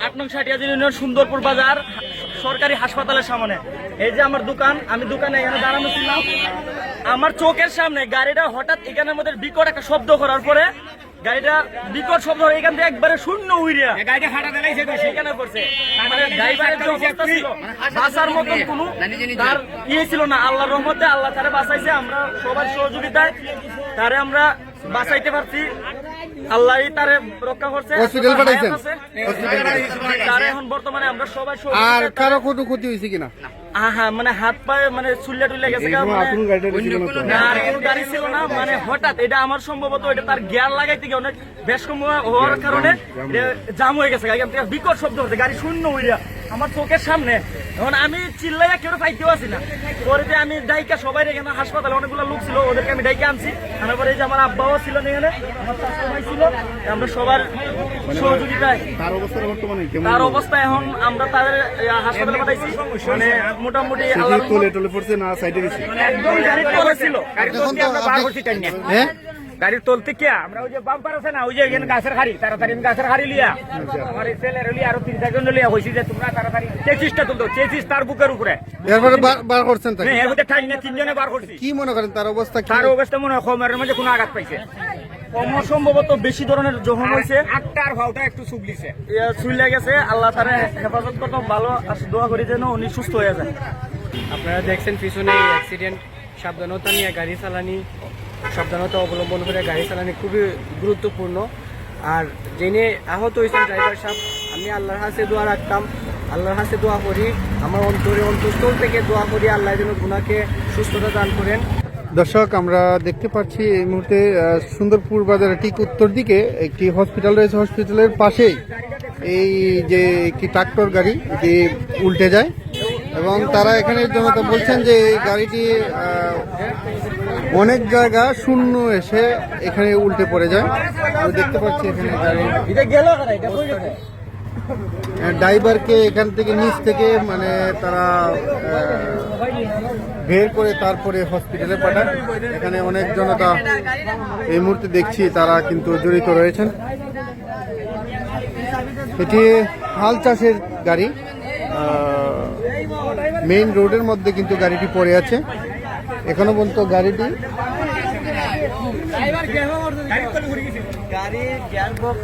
8 নং সাটিয়াজুর ইউনিয়ন সুন্দরপুর বাজার সরকারি হাসপাতালের সামনে। এই যে আমার দোকান, আমি দোকানে এখানে দাঁড়ানো ছিলাম, আমার চোখের সামনে গাড়িটা হঠাৎ এখানের মধ্যে বিকট একটা শব্দ করার পরে গাড়িটা বিকট শব্দ হয়ে এখান থেকে একবারে শূন্য উইরিয়া গাড়িটা ফাটা দেখাইছে সেখানে পড়ছে। মানে ড্রাইভারের যে অবস্থা ছিল বাঁচার মতন কোনো তার ইয়ে ছিল না। আল্লাহর রহমতে আল্লাহ তারে বাঁচাইছে, আমরা সবার সহযোগিতায় তারে আমরা বাঁচাইতে পারছি। আল্লাহ তারে রক্ষা করছে, হসপিটাল পাঠাইছেন। তারে এখন বর্তমানে আমরা সবাই আর কারো কোনো ক্ষতি হয়েছে কিনা? হ্যাঁ, মানে হাত পায়ে মানে চুল্লে টুল্লে গেছে, গাড়ি ছিল না। মানে হঠাৎ এটা আমার সম্ভবত এটা তার গিয়ার লাগাইতে গিয়ে অনেক বেশ কম হওয়ার কারণে জাম হয়ে গেছে। বিকট শব্দ হচ্ছে, গাড়ি শূন্য হইয়া আমার চোখের সামনে। এখন আমি চিল্লাইয়া কেউ পাইতেও আছি না। পরে আমি ডাইকা সবাই এখানে হাসপাতালে অনেকগুলো লোক ছিল, ওদেরকে আমি ডাইকে আনছি। আনার পরে যে আমার আব্বাও ছিল এখানে, আমার চাচা ভাই ছিল, আমরা সবার সহযোগিতায় তার অবস্থা এখন আমরা তাদের হাসপাতালে পাঠাইছি। মানে মোটামুটি একদম গাড়ির তলে ছিল। গাড়ির তলতে কে আমরা ওই যে বাম্পার আছে না, ওই যে এখানে গাছের হাড়ি, তাড়াতাড়ি গাছের হাড়ি লিয়া আমার ছেলের লিয়া আরো 3-4 জন লিয়া হয়েছি যে তোমরা তাড়াতাড়ি চেচিসটা তুলতো। চেচিস তার বুকের উপরে এরপরে বার করছেন তাকে? এর মধ্যে ঠাই না, 3 জনে বার করছি। কি মনে করেন তার অবস্থা? তার অবস্থা মনে হয় খমের মধ্যে কোনো আঘাত পাইছে, সম্ভবত বেশি ধরনের জখম হয়েছে। আটটার ভাওটা একটু চুগলিছে, চুইলে গেছে। আল্লাহ তারে হেফাজত করতে ভালো দোয়া করি যেন উনি সুস্থ হয়ে যায়। আপনারা দেখছেন পিছনে অ্যাক্সিডেন্ট। সাবধানতা নিয়ে গাড়ি চালানি, সাবধানতা অবলম্বন করে গাড়ি চালানি খুবই গুরুত্বপূর্ণ। আর যিনি আহত হয়েছেন ড্রাইভার সাহেব, আমি আল্লাহর হাতে দোয়া রাখতাম, আল্লাহর হাতে দোয়া করি, আমার অন্তঃস্থল থেকে দোয়া করি আল্লাহ যেন গুনাকে সুস্থতা দান করেন। দর্শক, আমরা দেখতে পাচ্ছি এই মুহূর্তে সুন্দরপুর বাজারের ঠিক উত্তর দিকে একটি হসপিটাল রয়েছে। হসপিটালের পাশেই এই যে একটি ট্রাক্টর গাড়ি যে উল্টে যায় এবং তারা এখানে জনতা বলছেন যে এই গাড়িটি অনেক জায়গা শূন্য এসে এখানে উল্টে পড়ে যায়। আমি দেখতে পাচ্ছি এখানে ড্রাইভারকে এখান থেকে নিচ থেকে মানে তারা বের করে তারপরে হসপিটালে পাঠায়। এখানে অনেক জনতা এই মুহূর্তে দেখছি তারা কিন্তু জড়িত রয়েছেন। এটি হাল চাষের গাড়ি, মেইন রোডের মধ্যে কিন্তু গাড়িটি পড়ে আছে। এখনো পর্যন্ত গাড়িটি গাড়ি গিয়ার বক্স